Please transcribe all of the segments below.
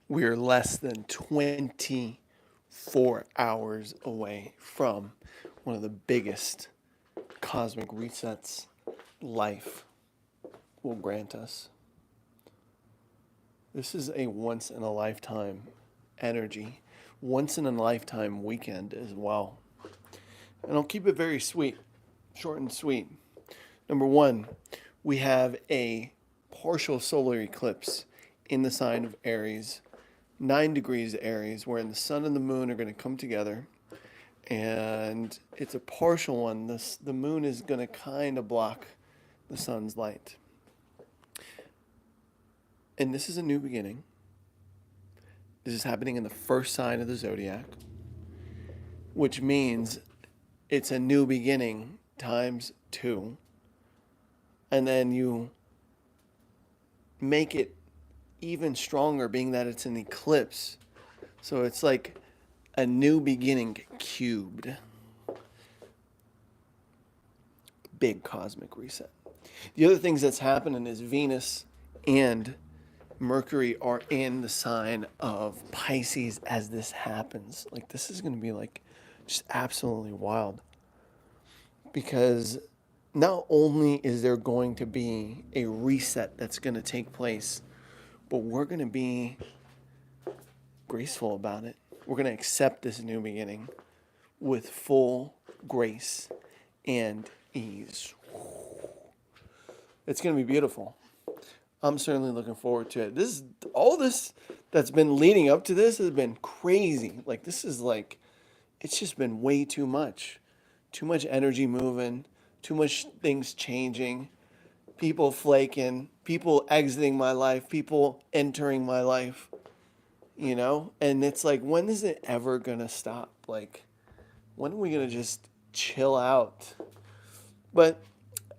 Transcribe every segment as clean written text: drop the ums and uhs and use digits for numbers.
we're less than 24 hours away from one of the biggest cosmic resets life will grant us. This is a once in a lifetime energy, once in a lifetime weekend as well. And I'll keep it very sweet, short and sweet. Number one, we have a partial solar eclipse in the sign of Aries, 9 degrees Aries, wherein the sun and the moon are going to come together. And it's a partial one. The moon is going to kind of block the sun's light. And this is a new beginning. This is happening in the first sign of the zodiac, which means it's a new beginning times 2. And then you make it even stronger, being that it's an eclipse. So it's like a new beginning cubed. Big cosmic reset. The other things that's happening is Venus and Mercury are in the sign of Pisces as this happens. Like, this is going to be like just absolutely wild. Because not only is there going to be a reset that's going to take place, but we're going to be graceful about it. We're going to accept this new beginning with full grace and ease. It's going to be beautiful. I'm certainly looking forward to it. All this that's been leading up to this has been crazy. Like, this is like, it's just been way too much. Too much energy moving, too much things changing, people flaking, people exiting my life, people entering my life, you know? And it's like, when is it ever going to stop? Like, when are we going to just chill out? But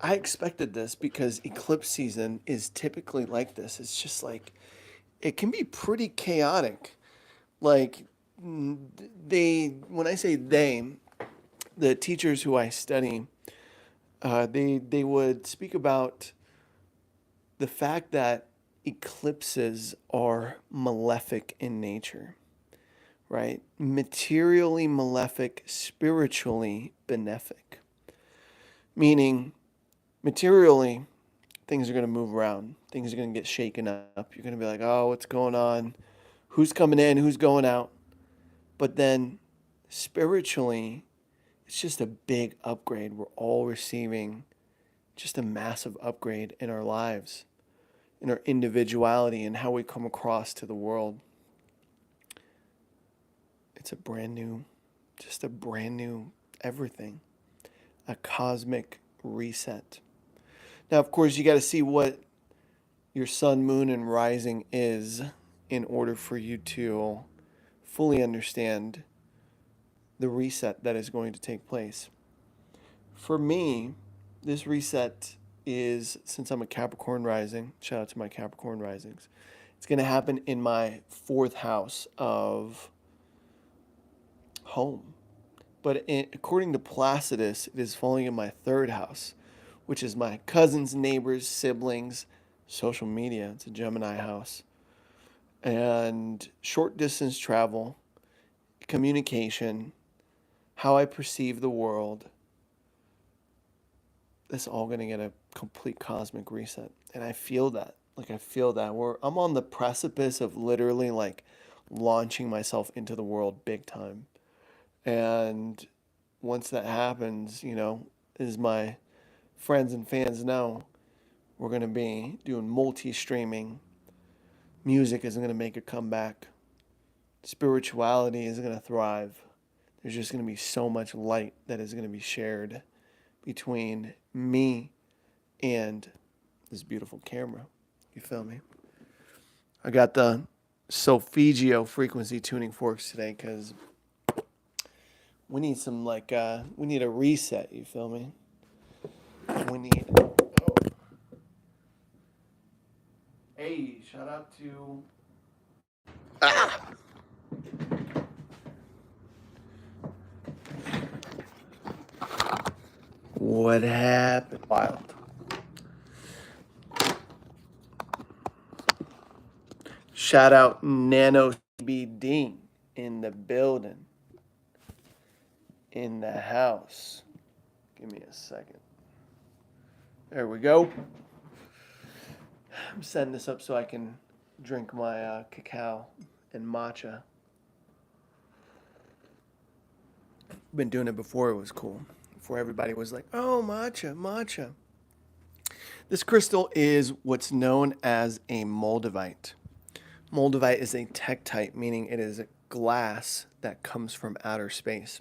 I expected this because eclipse season is typically like this. It's just like, it can be pretty chaotic. Like, when I say they, the teachers who I study, they would speak about the fact that eclipses are malefic in nature, right? Materially malefic, spiritually benefic. Meaning, materially, things are going to move around. Things are going to get shaken up. You're going to be like, oh, what's going on? Who's coming in? Who's going out? But then, spiritually, it's just a big upgrade. We're all receiving just a massive upgrade in our lives, in our individuality, and how we come across to the world. It's a brand new everything. A cosmic reset. Now, of course, you got to see what your sun, moon, and rising is in order for you to fully understand the reset that is going to take place. For me, this reset is, since I'm a Capricorn rising, shout out to my Capricorn risings, it's going to happen in my 4th house of home. But according to Placidus, it is falling in my 3rd house, which is my cousins, neighbors, siblings, social media. It's a Gemini house. And short distance travel, communication, how I perceive the world. That's all going to get a complete cosmic reset. And I feel that. Like, I feel that. I'm on the precipice of literally, like, launching myself into the world big time. And once that happens, you know, as my friends and fans know, we're going to be doing multi-streaming. Music is going to make a comeback. Spirituality is going to thrive. There's just going to be so much light that is going to be shared between me and this beautiful camera. You feel me? I got the solfeggio frequency tuning forks today because we need some, like, we need a reset. You feel me? We need... Oh. Hey, shout out to... Ah! What happened? Wild. Shout out Nano CBD in the building, in the house. Give me a second. There we go. I'm setting this up so I can drink my cacao and matcha. Been doing it before it was cool. Before everybody was like, oh, matcha, matcha. This crystal is what's known as a moldavite. Moldavite is a tektite, meaning it is a glass that comes from outer space.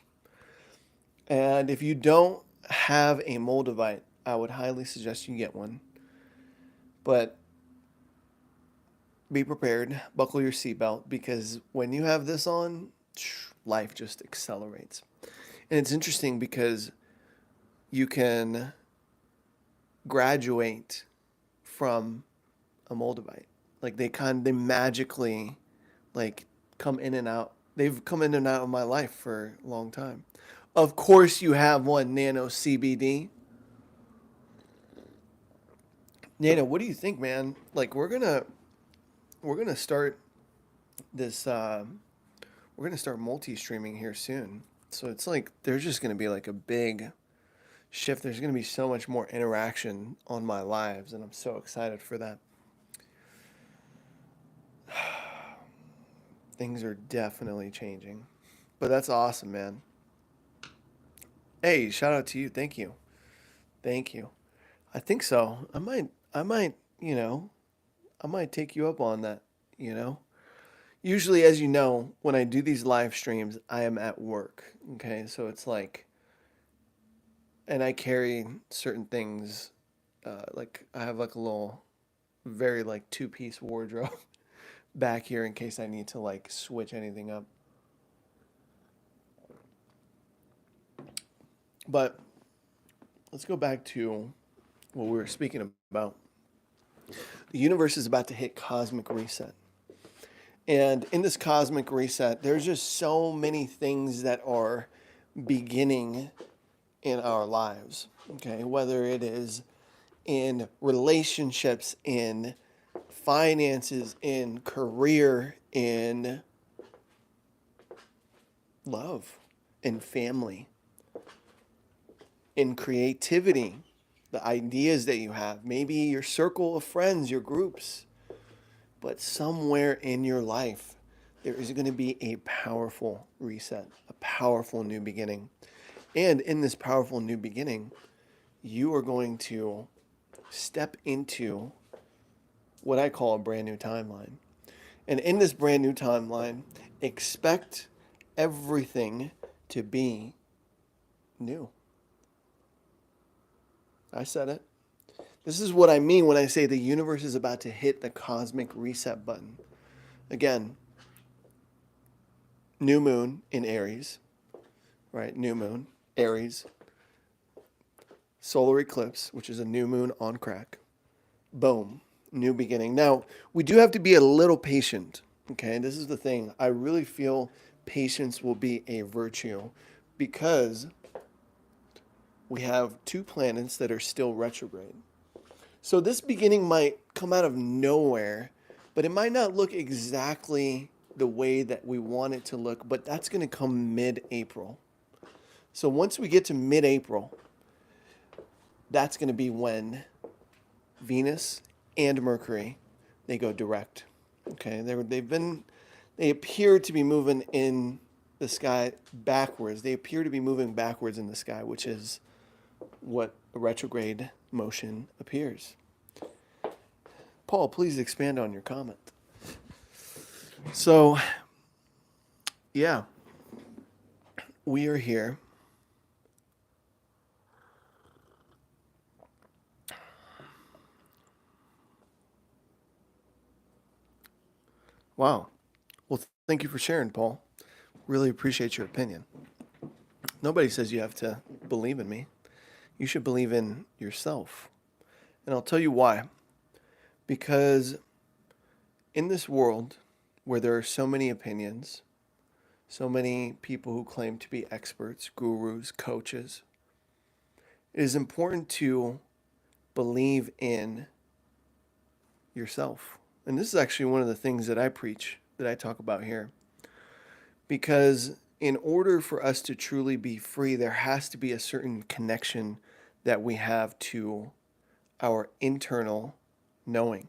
And if you don't have a moldavite, I would highly suggest you get one. But be prepared, buckle your seatbelt, because when you have this on, life just accelerates. And it's interesting because you can graduate from a moldavite. Like they magically like come in and out. They've come in and out of my life for a long time. Of course you have one Nano CBD. Nano, what do you think, man? Like we're gonna start this we're gonna start multi-streaming here soon. So it's like there's just gonna be like a big shift. There's gonna be so much more interaction on my lives, and I'm so excited for that. Things are definitely changing. But that's awesome, man. Hey, shout out to you. Thank you. Thank you. I think so. I might take you up on that, you know? Usually, as you know, when I do these live streams, I am at work. Okay, so it's like, and I carry certain things. Like I have like a little, very like two-piece wardrobe back here in case I need to like switch anything up. But let's go back to what we were speaking about. The universe is about to hit cosmic reset. And in this cosmic reset, there's just so many things that are beginning in our lives. Okay, whether it is in relationships, in finances, in career, in love, in family, in creativity, the ideas that you have, maybe your circle of friends, your groups. But somewhere in your life, there is going to be a powerful reset, a powerful new beginning. And in this powerful new beginning, you are going to step into what I call a brand new timeline. And in this brand new timeline, expect everything to be new. I said it. This is what I mean when I say the universe is about to hit the cosmic reset button. Again, new moon in Aries, right? New moon, Aries. Solar eclipse, which is a new moon on crack. Boom, new beginning. Now, we do have to be a little patient, okay? This is the thing. I really feel patience will be a virtue because we have two planets that are still retrograde. So this beginning might come out of nowhere, but it might not look exactly the way that we want it to look, but that's going to come mid-April. So once we get to mid-April, that's going to be when Venus and Mercury, they go direct. Okay, they appear to be moving in the sky backwards. They appear to be moving backwards in the sky, which is what a retrograde motion appears. Paul, please expand on your comment. So, yeah, we are here. Wow. Well, thank you for sharing, Paul. Really appreciate your opinion. Nobody says you have to believe in me. You should believe in yourself. And I'll tell you why. Because in this world where there are so many opinions, so many people who claim to be experts, gurus, coaches, it is important to believe in yourself And this is actually one of the things that I preach, that I talk about here. Because in order for us to truly be free, there has to be a certain connection that we have to our internal knowing.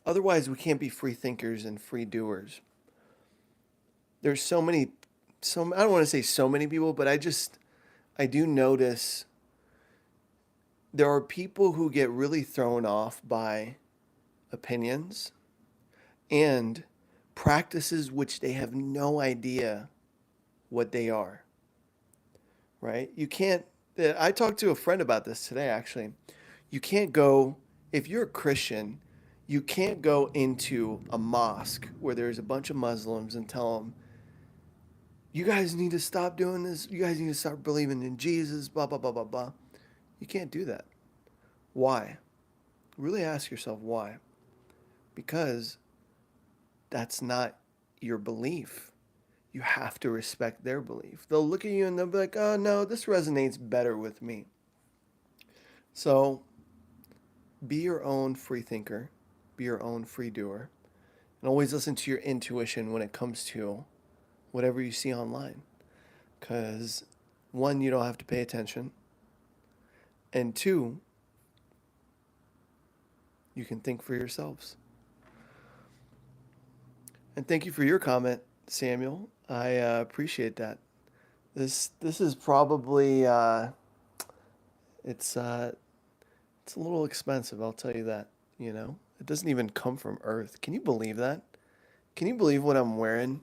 Otherwise, we can't be free thinkers and free doers. There's I don't want to say so many people, but I do notice there are people who get really thrown off by opinions and practices which they have no idea what they are, right? You can't, I talked to a friend about this today actually. You can't go, if you're a Christian, you can't go into a mosque where there's a bunch of Muslims and tell them, you guys need to stop doing this. You guys need to start believing in Jesus, blah, blah, blah, blah, blah. You can't do that. Why? Really ask yourself why. Because that's not your belief. You have to respect their belief. They'll look at you and they'll be like, oh no, this resonates better with me. So be your own free thinker, be your own free doer, and always listen to your intuition when it comes to whatever you see online. Because one, you don't have to pay attention. And two, you can think for yourselves. And thank you for your comment, Samuel. I appreciate that. This is probably it's a little expensive. I'll tell you that. You know, it doesn't even come from Earth. Can you believe that? Can you believe what I'm wearing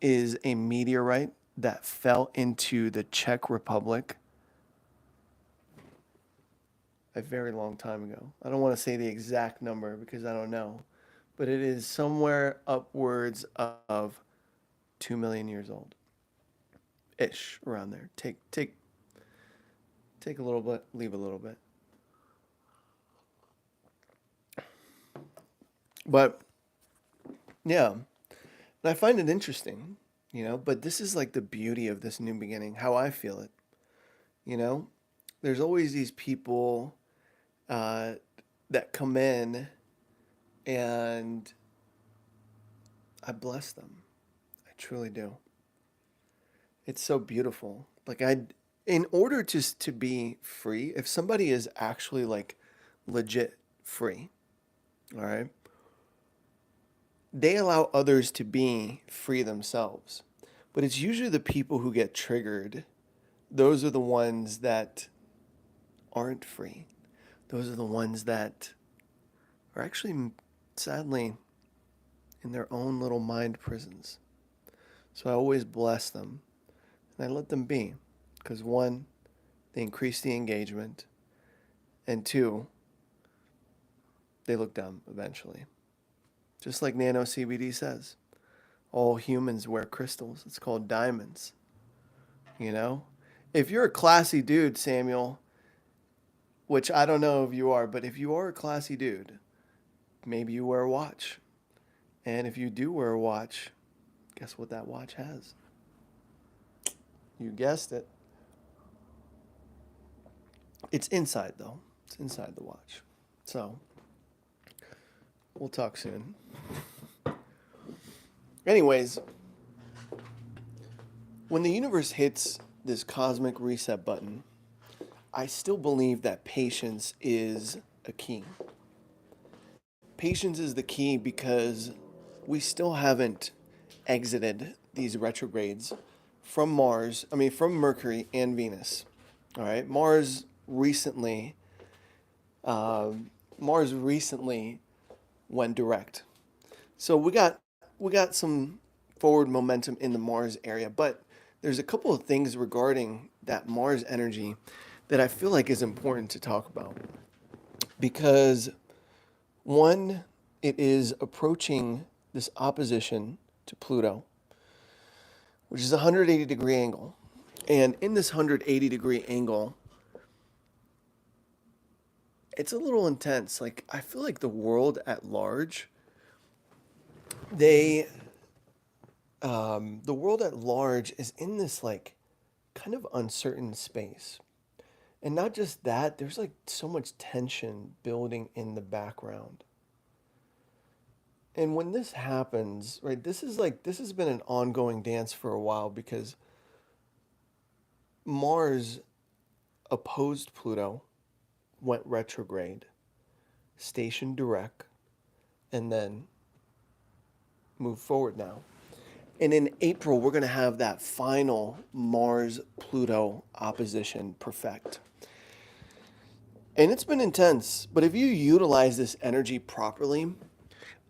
is a meteorite that fell into the Czech Republic a very long time ago? I don't want to say the exact number because I don't know, but it is somewhere upwards of 2 million years old, ish, around there. Take a little bit, leave a little bit. But yeah, and I find it interesting, you know. But this is like the beauty of this new beginning, how I feel it. You know, there's always these people uh, that come in, and I bless them. I truly do. It's so beautiful. Like in order to be free, if somebody is actually like legit free, all right, they allow others to be free themselves. But it's usually the people who get triggered. Those are the ones that aren't free. Those are the ones that are actually, sadly, in their own little mind prisons. So I always bless them and I let them be. Because one, they increase the engagement. And two, they look dumb eventually. Just like Nano CBD says, all humans wear crystals. It's called diamonds. You know? If you're a classy dude, Samuel, which I don't know if you are, but if you are a classy dude, maybe you wear a watch. And if you do wear a watch, guess what that watch has? You guessed it. It's inside, though. It's inside the watch. So, we'll talk soon. Anyways, when the universe hits this cosmic reset button, I still believe that patience is a key. Patience is the key because we still haven't exited these retrogrades from from Mercury and Venus. All right, Mars recently went direct. So we got some forward momentum in the Mars area, but there's a couple of things regarding that Mars energy that I feel like is important to talk about. Because one, it is approaching this opposition to Pluto, which is a 180-degree angle. And in this 180-degree angle, it's a little intense. Like, I feel like the world at large, the world at large is in this, like, kind of uncertain space. And not just that, there's, like, so much tension building in the background. And when this happens, right, this has been an ongoing dance for a while because Mars opposed Pluto, went retrograde, stationed direct, and then moved forward now. And in April, we're going to have that final Mars Pluto opposition perfect. And it's been intense, but if you utilize this energy properly,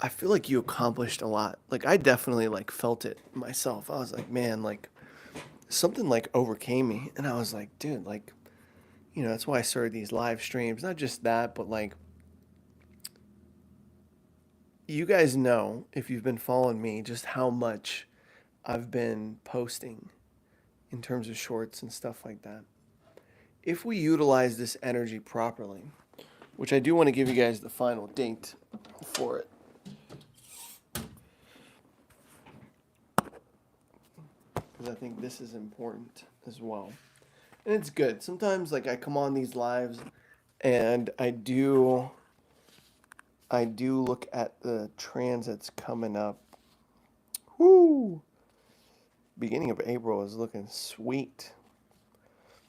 I feel like you accomplished a lot. Like I definitely like felt it myself. I was like, man, like something like overcame me, and I was like, dude, like that's why I started these live streams. Not just that, but like you guys know if you've been following me just how much I've been posting in terms of shorts and stuff like that. If we utilize this energy properly, which I do want to give you guys the final date for it. Because I think this is important as well. And it's good. Sometimes like I come on these lives and I do look at the transits coming up. Woo! Beginning of April is looking sweet.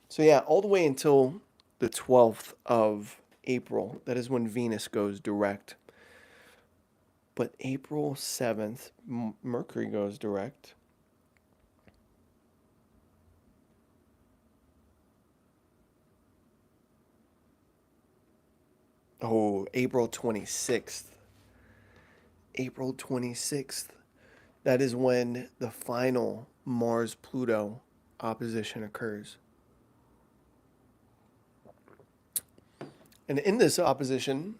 So yeah, all the way until the 12th of April, that is when Venus goes direct. But April 7th, Mercury goes direct. Oh, April 26th. April 26th. That is when the final Mars-Pluto opposition occurs. And in this opposition,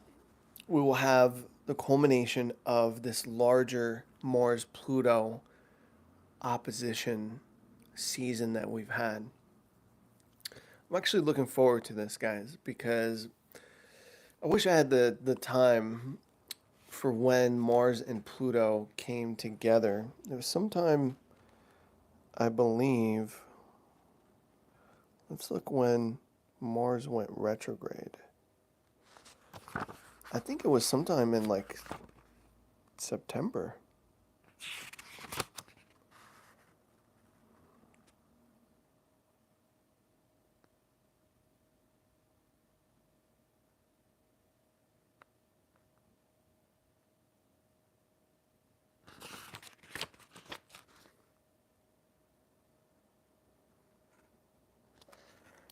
we will have the culmination of this larger Mars-Pluto opposition season that we've had. I'm actually looking forward to this, guys, because I wish I had the time for when Mars and Pluto came together. There was sometime, I believe, let's look when Mars went retrograde. I think it was sometime in like September.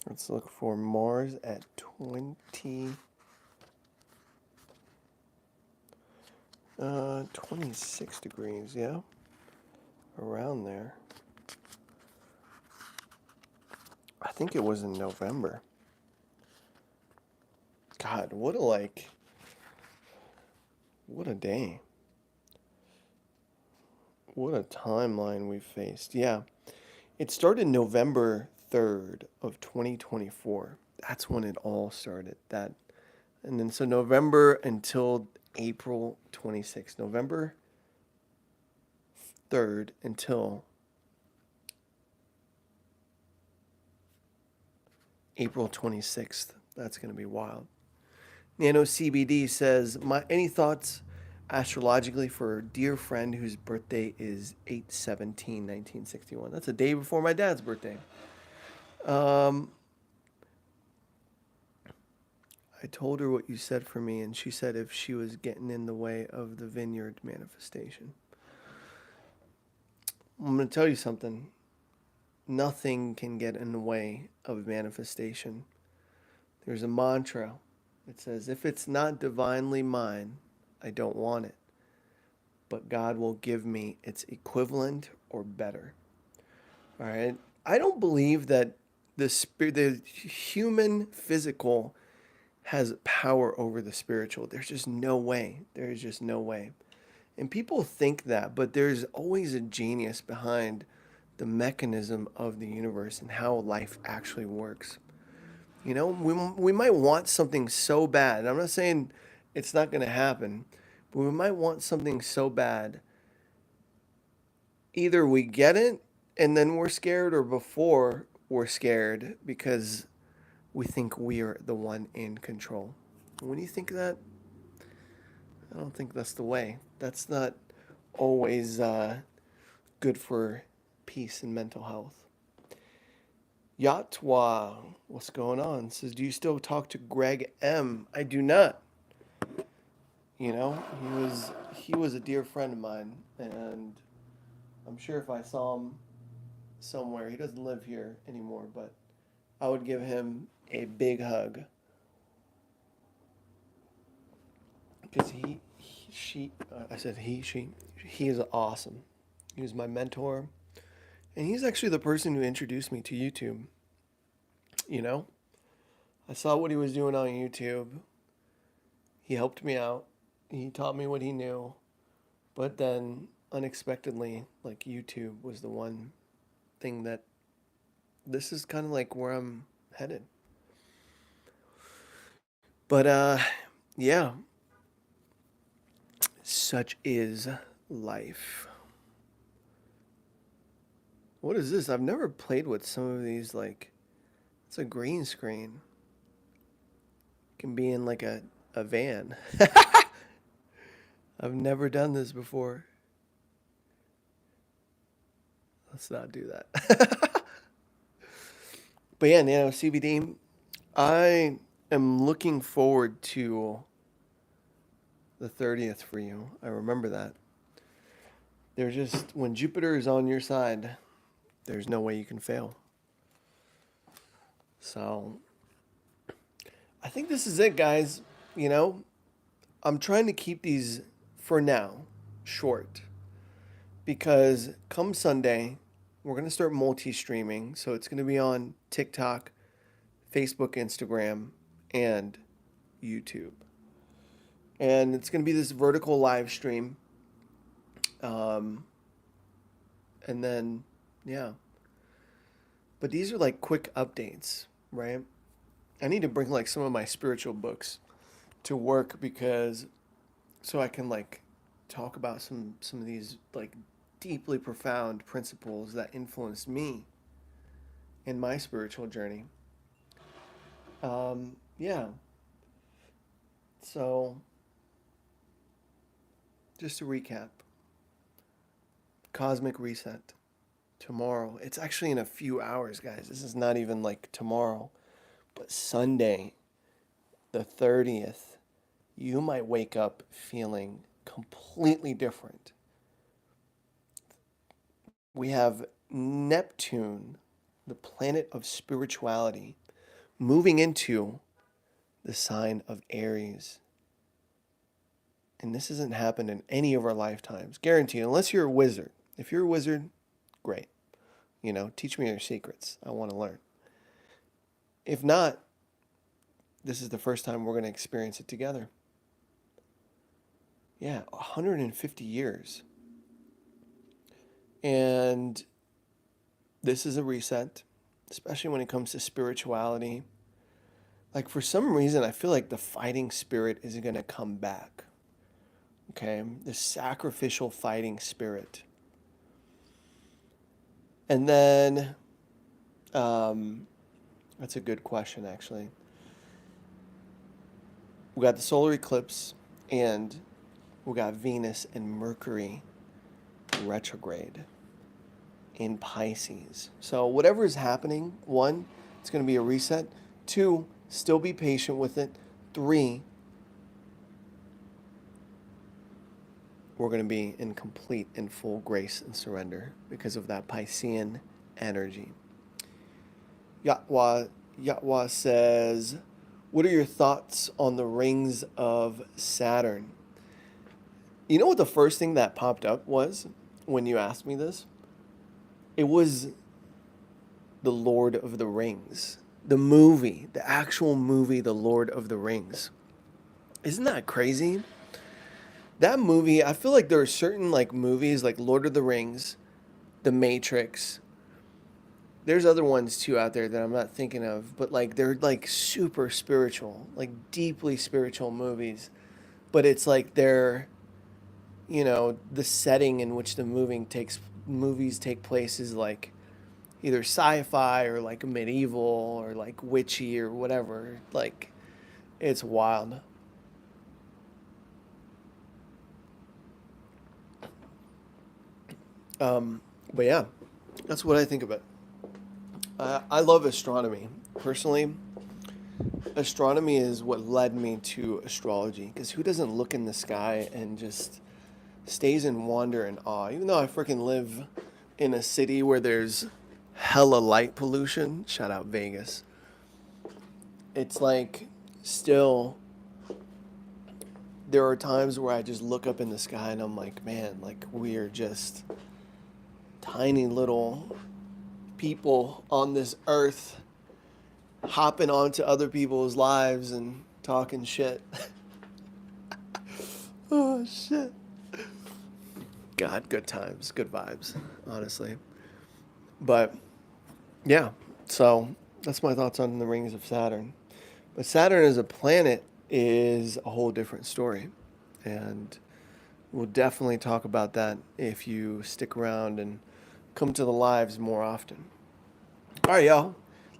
Let's look for Mars at 26 degrees, yeah, around there. I think it was in November. God, what a day. What a timeline we faced. Yeah, it started November 3rd of 2024. That's when it all started. And then so November until April 26th. November 3rd until April 26th. That's going to be wild. Nano CBD says, any thoughts astrologically for a dear friend whose birthday is 8/17/1961? That's a day before my dad's birthday. I told her what you said for me, and she said if she was getting in the way of the vineyard manifestation. I'm going to tell you something. Nothing can get in the way of manifestation. There's a mantra. It says, if it's not divinely mine, I don't want it. But God will give me its equivalent or better. All right? I don't believe that the human physical has power over the spiritual. There's just no way. There's just no way. And people think that, but there's always a genius behind the mechanism of the universe and how life actually works. We might want something so bad. And I'm not saying it's not going to happen, but we might want something so bad. Either we get it and then we're scared, or before we're scared because we think we are the one in control. When you think that, I don't think that's the way. That's not always good for peace and mental health. Yatwa, what's going on? Says, do you still talk to Greg M? I do not. You know, he was a dear friend of mine, and I'm sure if I saw him somewhere, he doesn't live here anymore, but I would give him a big hug because I said he is awesome. He was my mentor, and he's actually the person who introduced me to YouTube. You know, I saw what he was doing on YouTube. He helped me out. He taught me what he knew. But then, unexpectedly, like YouTube was the one thing that this is kind of like where I'm headed. But, yeah, such is life. What is this? I've never played with some of these, like, it's a green screen. It can be in like a van. I've never done this before. Let's not do that. But yeah, Nano CBD, I am looking forward to the 30th for you. I remember that. There's just, when Jupiter is on your side, there's no way you can fail. So, I think this is it, guys. You know, I'm trying to keep these, for now, short. Because come Sunday, we're going to start multi-streaming. So it's going to be on TikTok, Facebook, Instagram, and YouTube. And it's going to be this vertical live stream. And then, yeah. But these are like quick updates, right? I need to bring like some of my spiritual books to work because so I can like talk about some of these like deeply profound principles that influenced me in my spiritual journey. Yeah. So just to recap, Cosmic Reset tomorrow. It's actually in a few hours, guys. This is not even like tomorrow, but Sunday, the 30th, you might wake up feeling completely different. We have Neptune, the planet of spirituality, moving into the sign of Aries. And this hasn't happened in any of our lifetimes. Guaranteed, unless you're a wizard. If you're a wizard, great. You know, teach me your secrets. I want to learn. If not, this is the first time we're going to experience it together. Yeah, 150 years. And this is a reset, especially when it comes to spirituality. Like for some reason, I feel like the fighting spirit is going to come back. Okay, the sacrificial fighting spirit. And then, that's a good question, actually. We got the solar eclipse, and we got Venus and Mercury retrograde in Pisces. So whatever is happening, 1, it's going to be a reset. 2, still be patient with it. 3, we're going to be in complete and full grace and surrender because of that Piscean energy. Yatwa says, what are your thoughts on the rings of Saturn? You know what the first thing that popped up was when you asked me this? It was the Lord of the Rings. The movie, the actual movie, The Lord of the Rings. Isn't that crazy? That movie, I feel like there are certain like movies like Lord of the Rings, The Matrix. There's other ones too out there that I'm not thinking of, but like they're like super spiritual, like deeply spiritual movies. But it's like they're, you know, the setting in which the movies take place is like either sci-fi or like medieval or like witchy or whatever. Like it's wild. But yeah, that's what I think of it. I love astronomy. Personally, astronomy is what led me to astrology. Because who doesn't look in the sky and just stays in wonder and awe? Even though I freaking live in a city where there's hella light pollution, shout out Vegas, it's like still there are times where I just look up in the sky and I'm like, man, like we're just tiny little people on this earth hopping onto other people's lives and talking shit. Oh shit. God, good times, good vibes, honestly. But yeah, so that's my thoughts on the rings of Saturn. But Saturn as a planet is a whole different story. And we'll definitely talk about that if you stick around and come to the lives more often. All right, y'all.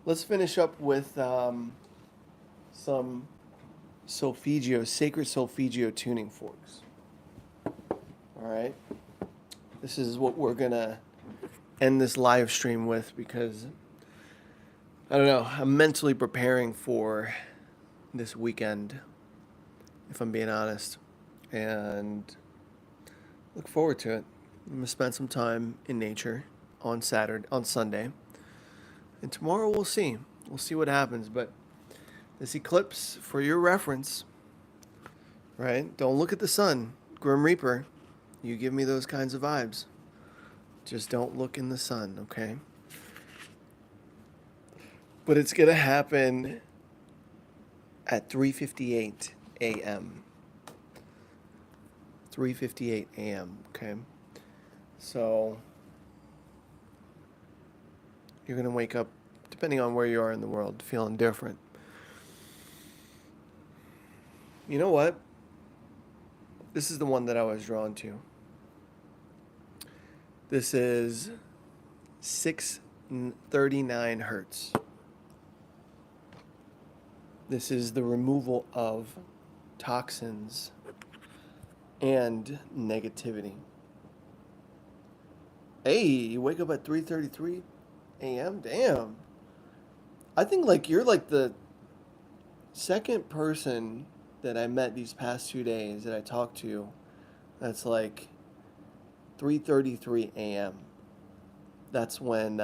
Let's finish up with some solfeggio, sacred solfeggio tuning forks. All right. This is what we're going to end this live stream with because, I don't know, I'm mentally preparing for this weekend, if I'm being honest, and look forward to it. I'm going to spend some time in nature on Sunday, and tomorrow we'll see. We'll see what happens, but this eclipse, for your reference, right? Don't look at the sun. Grim Reaper, you give me those kinds of vibes. Just don't look in the sun, okay? But it's going to happen at 3:58 a.m. 3:58 a.m., okay? So you're going to wake up, depending on where you are in the world, feeling different. You know what? This is the one that I was drawn to. This is 639 hertz. This is the removal of toxins and negativity. Hey, you wake up at 3:33 a.m.? Damn. I think like you're like the second person that I met these past 2 days that I talked to that's like 3:33 a.m. That's when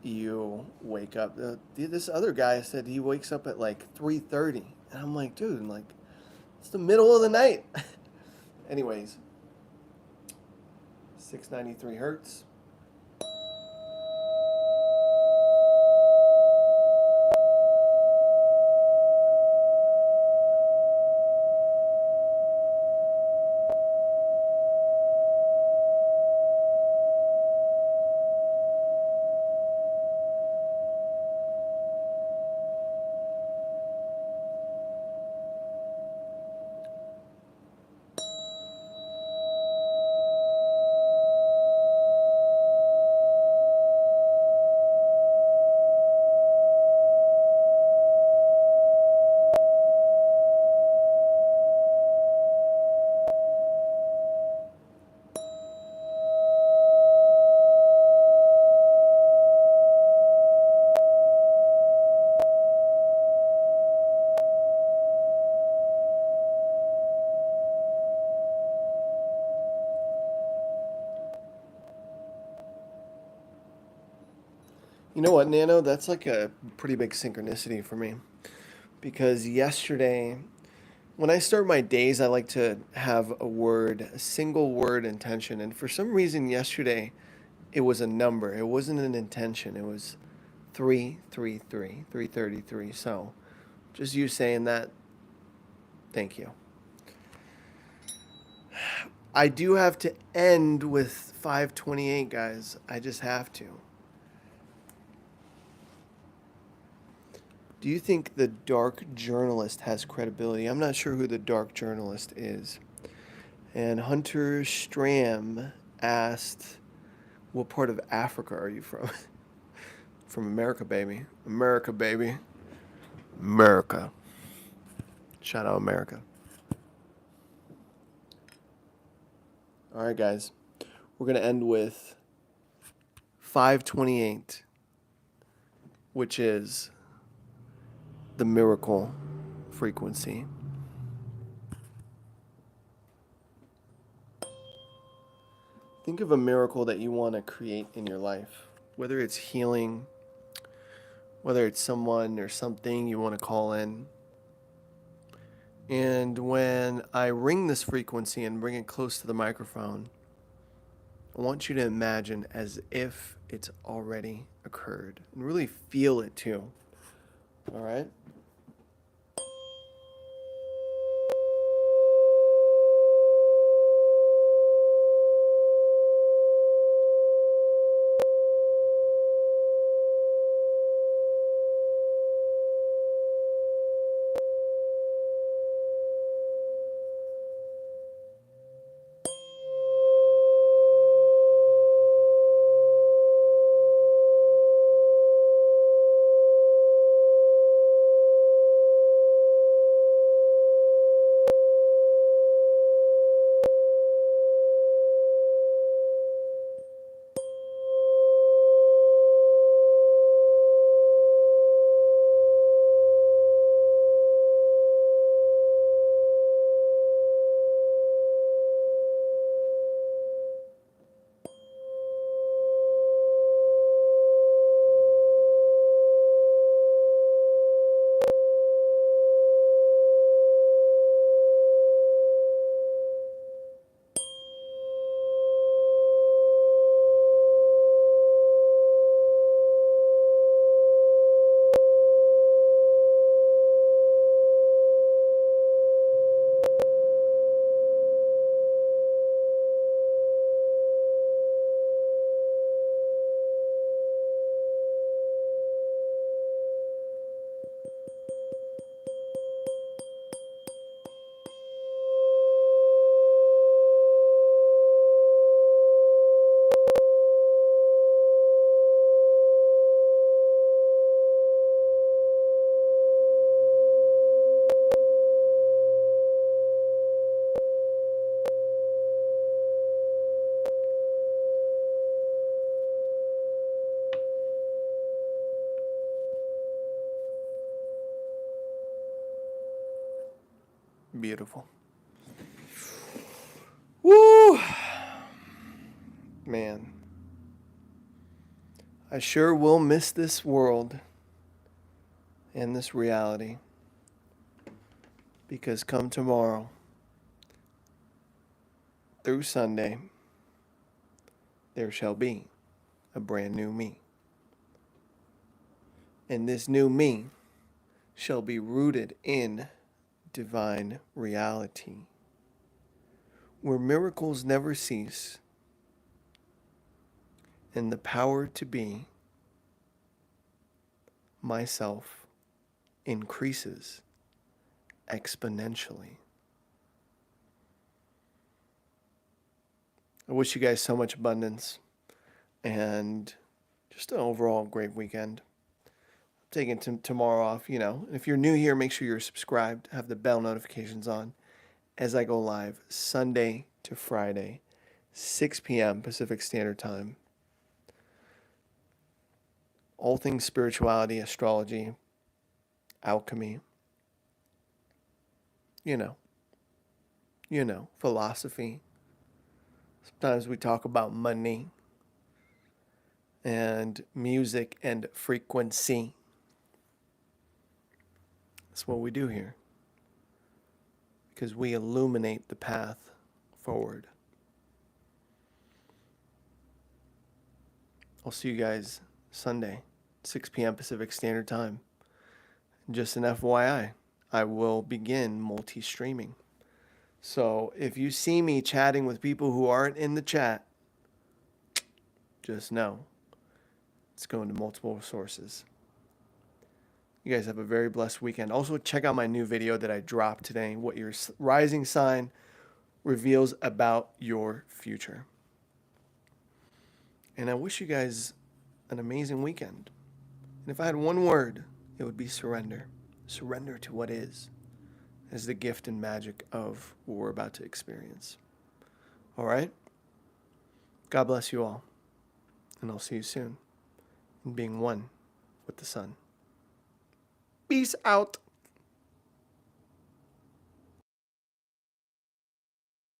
you wake up. This other guy said he wakes up at like 3:30, and I'm like, dude, like it's the middle of the night. Anyways, 693 hertz. You know what, Nano? That's like a pretty big synchronicity for me. Because yesterday, when I start my days, I like to have a single word intention. And for some reason, yesterday, it was a number. It wasn't an intention. It was 333, 333. So just you saying that, thank you. I do have to end with 528, guys. I just have to. Do you think the dark journalist has credibility? I'm not sure who the dark journalist is. And Hunter Stram asked, what part of Africa are you from? From America, baby. America, baby. America. Shout out America. All right, guys. we're going to end with 528, which is the miracle frequency. Think of a miracle that you want to create in your life, whether it's healing, whether it's someone or something you want to call in. And when I ring this frequency and bring it close to the microphone, I want you to imagine as if it's already occurred and really feel it too. All right? Beautiful. Woo! Man. I sure will miss this world and this reality. Because come tomorrow through Sunday, there shall be a brand new me. And this new me shall be rooted in divine reality, where miracles never cease and the power to be myself increases exponentially. I wish you guys so much abundance and just an overall great weekend. Taking tomorrow off, And if you're new here, make sure you're subscribed, have the bell notifications on as I go live Sunday to Friday, 6 p.m. Pacific Standard Time. All things spirituality, astrology, alchemy, philosophy. Sometimes we talk about money and music and frequency. That's what we do here. Because we illuminate the path forward. I'll see you guys Sunday, 6 p.m. Pacific Standard Time. Just an FYI, I will begin multi-streaming. So if you see me chatting with people who aren't in the chat, just know it's going to multiple sources. You guys have a very blessed weekend. Also, check out my new video that I dropped today, what your rising sign reveals about your future. And I wish you guys an amazing weekend. And if I had one word, it would be surrender. Surrender to what is the gift and magic of what we're about to experience. All right? God bless you all, and I'll see you soon in being one with the sun. Peace out.